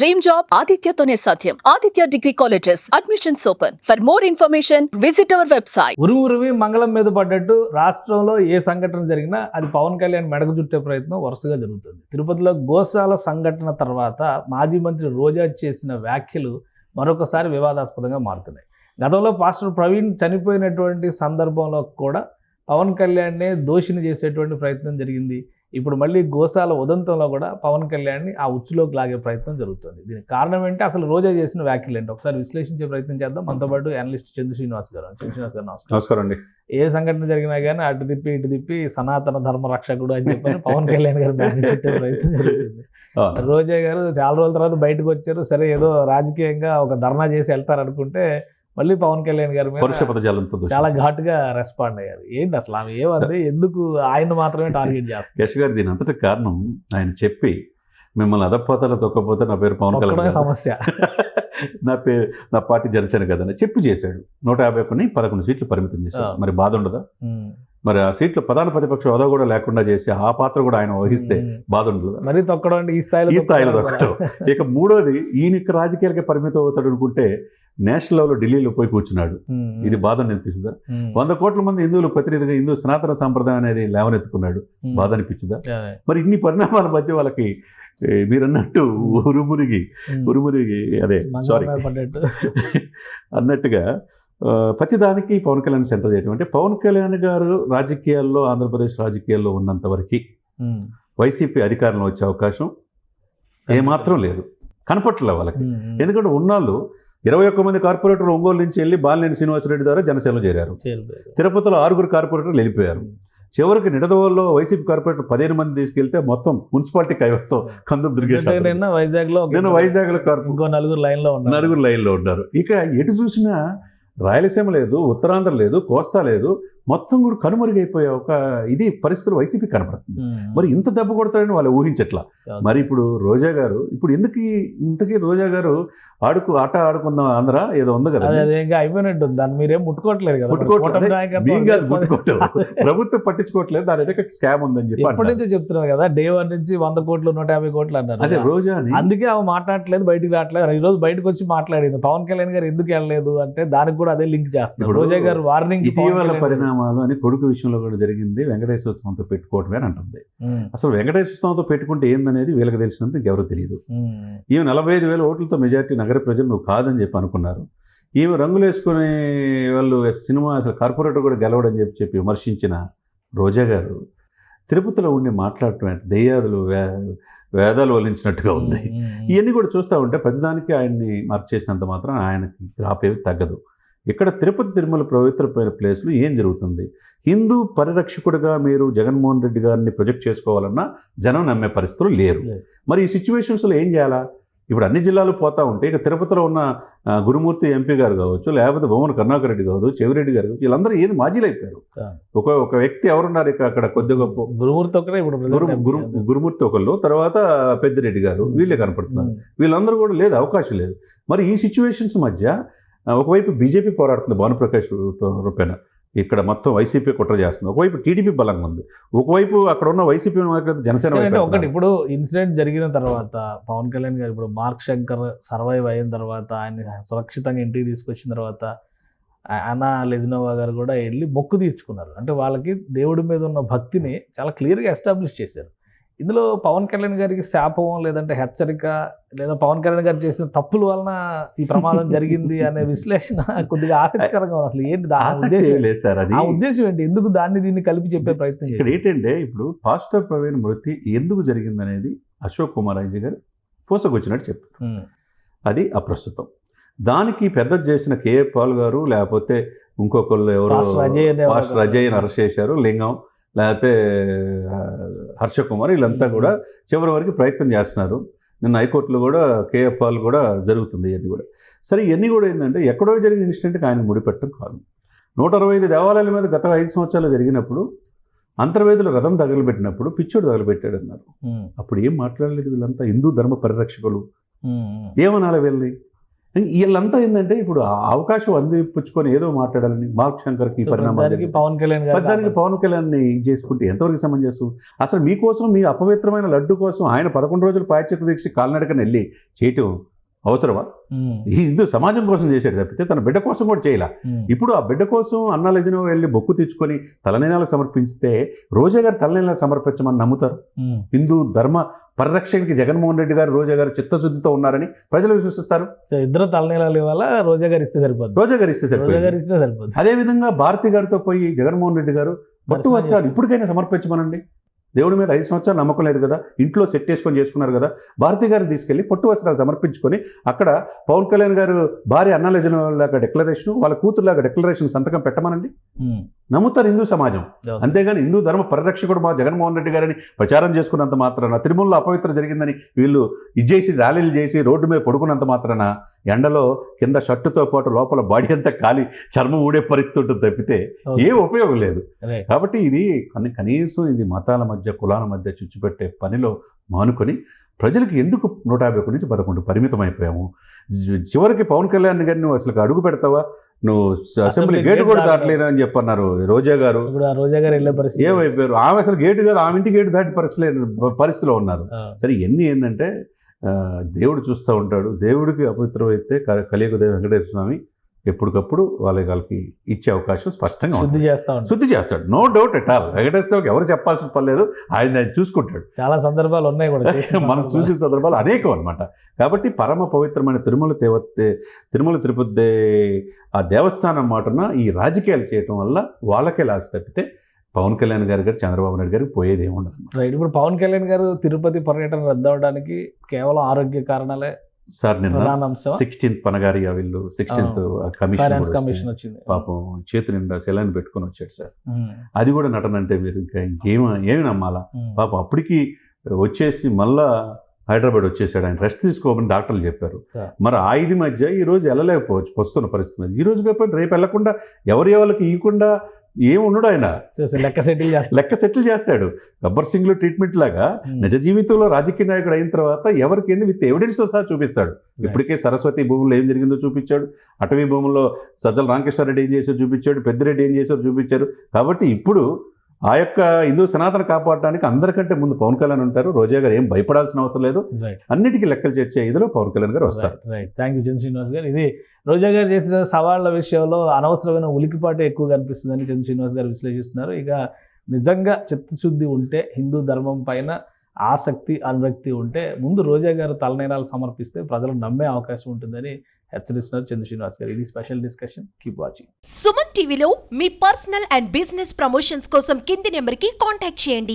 Dream job ఆదిత్యతోనే సాధ్యం. Aditya degree colleges admissions open. For more information visit our website. ఉరుమురివి మంగళం మీద పడ్డట్టు రాష్ట్రంలో ఏ సంఘటన జరిగినా అది పవన్ కళ్యాణ్ మెడకు చుట్టే ప్రయత్నం వరుసగా జరుగుతుంది. తిరుపతిలో గోశాల సంఘటన తర్వాత మాజీ మంత్రి రోజా చేసిన వ్యాఖ్యలు మరొకసారి వివాదాస్పదంగా మారుతున్నాయి. గతంలో పాస్టర్ ప్రవీణ్ చనిపోయినటువంటి సందర్భంలో కూడా పవన్ కళ్యాణ్నే దోషిని చేసేటువంటి ప్రయత్నం జరిగింది. ఇప్పుడు మళ్ళీ గోశాల ఉదంతంలో కూడా పవన్ కళ్యాణ్ని ఆ ఉచ్చులోకి లాగే ప్రయత్నం జరుగుతుంది. దీనికి కారణం ఏంటి, అసలు రోజా చేసిన వ్యాఖ్యలు ఏంటి, ఒకసారి విశ్లేషించే ప్రయత్నం చేద్దాం. మనతో పాటు అనలిస్ట్ చందు శ్రీనివాస్ గారు. శ్రీనివాస్ గారు నమస్కారం అండి. ఏ సంఘటన జరిగినా కానీ అటు తిప్పి ఇటు తిప్పి సనాతన ధర్మ రక్షకుడు అని చెప్పి పవన్ కళ్యాణ్ గారు బ్యాన్ చుట్టే ప్రయత్నం జరుగుతుంది. రోజా గారు చాలా రోజుల తర్వాత బయటకు వచ్చారు. సరే ఏదో రాజకీయంగా ఒక ధర్నా చేసి వెళ్తారనుకుంటే మళ్ళీ పవన్ కళ్యాణ్ గారి మీద చాలా ఘాటుగా రెస్పాండ్ అయ్యారు. ఏంటి అసలు ఆమె ఏమంది, ఎందుకు ఆయన మాత్రమే టార్గెట్ చేస్తారు? యశ్ గారు దీని అంతటి కారణం ఆయన చెప్పి మిమ్మల్ని అదపోతాలో తొక్కపోతే నా పేరు పవన్ కళ్యాణ్ సమస్య నా పార్టీ జనసేన కదని చెప్పి చేశాడు. 151ని 11 సీట్లు పరిమితం చేశాడు. మరి బాధ ఉండదా? మరి ఆ సీట్లు ప్రధాన ప్రతిపక్ష హోదా కూడా లేకుండా చేసి ఆ పాత్ర కూడా ఆయన వహిస్తే బాధ ఉండదు. మరి తొక్కడం అంటే ఈ స్థాయిలో తొక్కడం. ఇక మూడోది, ఈయన రాజకీయాలకే పరిమితం అవుతాడు అనుకుంటే నేషనల్ లెవెల్లో ఢిల్లీలో పోయి కూర్చున్నాడు. ఇది బాధ అనిపిస్తుందా? 100 కోట్ల మంది హిందువులు ప్రతినిధిగా హిందూ సనాతన సాంప్రదాయం అనేది లేవనెత్తుకున్నాడు. బాధ అనిపించదా? మరి ఇన్ని పరిణామాల మధ్య వాళ్ళకి మీరన్నట్టు ఉరుమురిగి అదే సారీ అన్నట్టుగా ప్రతిదానికి పవన్ కళ్యాణ్ సెంటర్ చేయడం అంటే, పవన్ కళ్యాణ్ గారు రాజకీయాల్లో ఆంధ్రప్రదేశ్ రాజకీయాల్లో ఉన్నంత వరకు వైసీపీ అధికారంలో వచ్చే అవకాశం ఏమాత్రం లేదు, కనపట్లే వాళ్ళకి. ఎందుకంటే ఉన్నాళ్ళు 21 మంది కార్పొరేటర్లు ఒంగోలు నుంచి వెళ్ళి బాలినేని శ్రీనివాసరెడ్డి ద్వారా జనసేనలో చేరారు. తిరుపతిలో 6 కార్పొరేటర్లు వెళ్ళిపోయారు. చివరికి నిడదవోల్లో వైసీపీ కార్పొరేటర్ 15 మంది తీసుకెళ్తే మొత్తం మున్సిపాలిటీ కైవసం కందుకు దుర్గేశ్వర. వైజాగ్లో ఇంకో 4 లైన్లో ఉన్నారు. ఇక ఎటు చూసినా రాయలసీమ లేదు, ఉత్తరాంధ్ర లేదు, కోస్తా లేదు, మొత్తం కూడా కనుమరుగైపోయే ఒక ఇది పరిస్థితులు వైసీపీ కనపడుతుంది. మరి ఇంత దెబ్బ కొడతారని వాళ్ళు ఊహించట్లా. మరి ఇప్పుడు రోజా గారు ఇంతకీ రోజా గారు ఆట ఆడుకుందాం ఆంధ్ర ఏదో ఉంది కదా, అయిపోయినట్టు దాన్ని మీరేం ముట్టుకోవట్లేదు కదా, ప్రభుత్వం పట్టించుకోవట్లేదు. దాని ఎదుక స్కామ్ ఉందని చెప్పి ఎప్పటి నుంచో చెప్తున్నారు కదా, డే 1 నుంచి 100 కోట్లు 150 కోట్లు అన్నారు. అదే రోజా, అందుకే ఆమె మాట్లాడట్లేదు, బయటికి రావట్లేదు. ఈ రోజు బయటకు వచ్చి మాట్లాడింది. పవన్ కళ్యాణ్ గారు ఎందుకు వెళ్ళలేదు అంటే దానికి కూడా అదే లింక్ చేస్తారు. రోజా గారు వార్నింగ్ ఇటీవల పరిణామాలు అని కొడుకు విషయంలో కూడా జరిగింది. వెంకటేశ్వర ఉత్సవంతో పెట్టుకోవటమే అని అంటుంది. అసలు వెంకటేశ్వర ఉత్సవంతో పెట్టుకుంటే ఏందనేది వీళ్ళకి తెలిసినంత ఎవరు తెలియదు. ఈమె 45,000 ఓట్లతో మెజార్టీ నగర ప్రజలు నువ్వు కాదని చెప్పి అనుకున్నారు. ఈమె రంగులు వేసుకునే వాళ్ళు సినిమా అసలు కార్పొరేటర్ కూడా గెలవడని చెప్పి విమర్శించిన రోజా గారు తిరుపతిలో ఉండి మాట్లాడటం అంటే దెయ్యాదులు వేదాలు వల్లించినట్టుగా ఉంది. ఇవన్నీ కూడా చూస్తూ ఉంటే ప్రతిదానికి ఆయన్ని మార్క్ చేసినంత మాత్రం ఆయనకి గ్రాపేవి తగ్గదు. ఇక్కడ తిరుపతి తిరుమల పవిత్రమైన ప్లేస్లో ఏం జరుగుతుంది? హిందూ పరిరక్షకుడిగా మీరు జగన్మోహన్ రెడ్డి గారిని ప్రొజెక్ట్ చేసుకోవాలన్నా జనం నమ్మే పరిస్థితులు లేరు. మరి ఈ సిచ్యువేషన్స్లో ఏం చేయాలా? ఇప్పుడు అన్ని జిల్లాలు పోతూ ఉంటే ఇక తిరుపతిలో ఉన్న గురుమూర్తి ఎంపీ గారు కావచ్చు, లేకపోతే బొమ్మన కరుణాకర్ రెడ్డి కావచ్చు, చెవిరెడ్డి గారు కావచ్చు, వీళ్ళందరూ ఏది మాజీలు అయిపోయారు. ఒక వ్యక్తి ఎవరున్నారు ఇక అక్కడ కొద్ది గొప్ప గురుమూర్తి ఒకళ్ళు, తర్వాత పెద్దిరెడ్డి గారు, వీళ్ళే కనపడుతున్నారు. వీళ్ళందరూ కూడా లేదు, అవకాశం లేదు. మరి ఈ సిచ్యువేషన్స్ మధ్య ఒకవైపు బీజేపీ పోరాడుతుంది భానుప్రకాష్ రూపేణ, ఇక్కడ మొత్తం వైసీపీ కుట్ర చేస్తుంది. ఒకవైపు టీడీపీ బలంగా ఉంది, ఒకవైపు అక్కడ ఉన్న వైసీపీ జనసేన. ఒకటి, ఇప్పుడు ఇన్సిడెంట్ జరిగిన తర్వాత పవన్ కళ్యాణ్ గారు ఇప్పుడు మార్క్ శంకర్ సర్వైవ్ అయిన తర్వాత ఆయన సురక్షితంగా ఇంటికి తీసుకొచ్చిన తర్వాత అన్నా లెజినోవా గారు కూడా వెళ్ళి మొక్కు తీర్చుకున్నారు. అంటే వాళ్ళకి దేవుడి మీద ఉన్న భక్తిని చాలా క్లియర్గా ఎస్టాబ్లిష్ చేశారు. ఇందులో పవన్ కళ్యాణ్ గారికి శాపం, లేదంటే హెచ్చరిక, లేదా పవన్ కళ్యాణ్ గారు చేసిన తప్పుల వలన ఈ ప్రమాదం జరిగింది అనే విశ్లేషణ కొద్దిగా ఆసక్తికరంగా ఉంది. అసలు ఏంటి ఆ ఉద్దేశం ఏంటి? ఎందుకు దీన్ని కలిపి చెప్పే ప్రయత్నం చేశారు? ఏంటంటే ఇప్పుడు పాస్టర్ ప్రవీణ్ మృతి ఎందుకు జరిగింది అనేది అశోక్ కుమార్ రాజు గారు పూసకొచ్చినట్టు చెప్పారు. అది అప్రస్తుతం. దానికి పెద్ద చేసిన కేఏ పాల్ గారు, లేకపోతే ఇంకొకళ్ళు ఎవరు పాస్టర్ అజయ్ని అరెస్ట్ చేశారు, లింగం, లేకపోతే హర్షకుమార్, వీళ్ళంతా కూడా చివరి వరకు ప్రయత్నం చేస్తున్నారు. నిన్న హైకోర్టులో కూడా కేఏ పాల్ కూడా జరుగుతుంది. ఇవన్నీ కూడా సరే, ఇవన్నీ కూడా ఏంటంటే ఎక్కడో జరిగిన ఇన్సిడెంట్కి ఆయన ముడిపెట్టడం కాదు. 165 దేవాలయాల మీద గత 5 సంవత్సరాలు జరిగినప్పుడు అంతర్వేదులు రథం తగలబెట్టినప్పుడు పిచ్చోడు తగలబెట్టాడు అన్నారు. అప్పుడు ఏం మాట్లాడలేదు వీళ్ళంతా హిందూ ధర్మ పరిరక్షకులు. ఏమనాలి వీళ్ళని? వీళ్ళంతా ఏంటంటే ఇప్పుడు ఆ అవకాశం అందిపుచ్చుకొని ఏదో మాట్లాడాలని మార్క్ శంకర్కి ఈ పరిణామాలు దానికి పవన్ కళ్యాణ్ గారు దానికి పవన్ కళ్యాణ్ని ఇది చేసుకుంటే ఎంతవరకు సమంజసం? అసలు మీకోసం మీ అపవిత్రమైన లడ్డు కోసం ఆయన 11 రోజులు పాశ్చాత్య దీక్ష కాలినడకని వెళ్ళి చేయటం అవసరమా? ఈ హిందూ సమాజం కోసం చేశాడు తప్పితే తన బిడ్డ కోసం కూడా చేయాల. ఇప్పుడు ఆ బిడ్డ కోసం అన్నాలజనో వెళ్ళి బొక్కు తెచ్చుకొని తలనీలాలు సమర్పిస్తే రోజా గారు తలనీలాలు సమర్పించమని నమ్ముతారు? హిందూ ధర్మ పరిరక్షణకి జగన్మోహన్ రెడ్డి గారు రోజా గారు చిత్తశుద్ధితో ఉన్నారని ప్రజలు విశ్వసిస్తారు. ఇద్దరు తలనీలాలు ఇవ్వాలా, రోజా గారు ఇస్తే సరిపోతుంది. రోజా గారు ఇస్తే సరిపోతుంది. అదేవిధంగా భారతి గారితో పోయి జగన్మోహన్ రెడ్డి గారు పట్టు వస్త్రాలు ఇప్పటికైనా సమర్పించమనండి. దేవుడి మీద 5 సంవత్సరాలు నమ్మకం లేదు కదా, ఇంట్లో సెట్ చేసుకొని చేసుకున్నారు కదా, భారతి గారిని తీసుకెళ్లి పట్టు వస్త్రాలు సమర్పించుకొని అక్కడ పవన్ కళ్యాణ్ గారు భార్య అన్నాలజనలాగా డిక్లరేషన్, వాళ్ళ కూతురులాగా డిక్లరేషన్ సంతకం పెట్టమనండి. నమ్ముతారు హిందూ సమాజం. అంతేగాని హిందూ ధర్మ పరిరక్షకుడు మా జగన్మోహన్ రెడ్డి గారిని ప్రచారం చేసుకున్నంత మాత్రాన, తిరుమలలో అపవిత్ర జరిగిందని వీళ్ళు ఇచ్చేసి ర్యాలీలు చేసి రోడ్డు మీద పడుకున్నంత మాత్రాన ఎండలో కింద షర్టుతో పాటు లోపల బాడీ అంతా ఖాళీ చర్మం ఊడే పరిస్థితి ఉంటుంది తప్పితే ఏ ఉపయోగం లేదు. కాబట్టి ఇది కనీసం ఇది మతాల మధ్య కులాల మధ్య చుచ్చిపెట్టే పనిలో మానుకొని ప్రజలకు ఎందుకు 151 నుంచి 11 పరిమితం అయిపోయాము? చివరికి పవన్ కళ్యాణ్ గారిని నువ్వు అసలు అడుగు పెడతావా, నువ్వు అసెంబ్లీ గేటు కూడా దాటలేను అని చెప్పన్నారు రోజా గారు. రోజా గారు వెళ్ళే పరిస్థితి ఏమైపోయారు? ఆమె అసలు గేటు కాదు, ఆమె ఇంటి గేటు దాటి పరిస్థితిలో ఉన్నారు. సరే ఇవన్నీ ఏంటంటే దేవుడు చూస్తూ ఉంటాడు. దేవుడికి అపవిత్రమైతే కలియుగ దేవ వెంకటేశ్వర స్వామి ఎప్పటికప్పుడు వాళ్ళకి ఇచ్చే అవకాశం స్పష్టంగా శుద్ధి చేస్తాడు. No doubt at all. Venkateswara స్వామికి ఎవరు చెప్పాల్సిన పని లేదు, ఆయన చూసుకుంటాడు. చాలా సందర్భాలు ఉన్నాయి కూడా మనం చూసిన సందర్భాలు అనేకం అనమాట. కాబట్టి పరమ పవిత్రమైన తిరుమల తిరుపతి ఆ దేవస్థానం మాటన ఈ రాజకీయాలు చేయటం వల్ల వాళ్ళకే లాస్ తప్పితే పవన్ కళ్యాణ్ గారు చంద్రబాబు నాయుడు గారికి పోయేది ఏమి ఉండదు. రైట్. ఇప్పుడు పవన్ కళ్యాణ్ గారు తిరుపతి పర్యటన రద్దు అవడానికి కేవలం ఆరోగ్య కారణాలే సార్. నిన్న 16th పనగారిగా వీళ్ళు 16th కమిషన్ వచ్చింది. పాపం చేతి నిండా సెలైన్ పెట్టుకొని వచ్చాడు సార్. అది కూడా నటన అంటే మీరు ఇంకా ఏమి నమ్మాలా? పాపం అప్పటికి వచ్చేసి మళ్ళా హైదరాబాద్ వచ్చేసాడు. ఆయన రెస్ట్ తీసుకోమని డాక్టర్లు చెప్పారు. మరి ఆ ఇది మధ్య ఈ రోజు వెళ్ళలేకపోవచ్చు వస్తున్న పరిస్థితి. ఈ రోజు కాకపోతే రేపు వెళ్ళకుండా ఎవరికి ఇవ్వకుండా ఏమున్నాడు ఆయన లెక్క సెటిల్ చేస్తాడు. గబ్బర్ సింగ్ లో ట్రీట్మెంట్ లాగా నిజ జీవితంలో రాజకీయ నాయకుడు అయిన తర్వాత ఎవరికి ఏంది విత్ ఎవిడెన్స్ తో సహా చూపిస్తాడు. ఇప్పటికే సరస్వతి భూముల్లో ఏం జరిగిందో చూపించాడు, అటవీ భూముల్లో సజ్జల రామకృష్ణారెడ్డి ఏం చేశారో చూపించాడు, పెద్దిరెడ్డి ఏం చేశారో చూపించారు. కాబట్టి ఇప్పుడు ఆ యొక్క హిందూ సనాతన కాపాడడానికి అందరికంటే ముందు పవన్ కళ్యాణ్ ఉంటారు. రోజా గారు ఏం భయపడాల్సిన అవసరం లేదు. అన్నిటికీ లెక్కలు చేర్చే ఇదిలో పవన్ కళ్యాణ్ గారు వస్తారు. రైట్. థ్యాంక్ యూ చంద్ర శ్రీనివాస్ గారు. ఇది రోజా గారు చేసిన సవాళ్ల విషయంలో అనవసరమైన ఉలికిపాటు ఎక్కువ కనిపిస్తుందని చంద్ర శ్రీనివాస్ గారు విశ్లేషిస్తున్నారు. ఇక నిజంగా చిత్తశుద్ధి ఉంటే, హిందూ ధర్మం పైన ఆసక్తి అనురక్తి ఉంటే ముందు రోజా గారు తలనీలాలు సమర్పిస్తే ప్రజలు నమ్మే అవకాశం ఉంటుందని హెచ్చరిస్తున్నారు చంద్ర శ్రీనివాస్ గారు. ఇది special discussion. Keep watching. Suman టీవీలో మీ పర్సనల్ అండ్ బిజినెస్ ప్రమోషన్స్ కోసం కింది నెంబర్కి కాంటాక్ట్ చేయండి.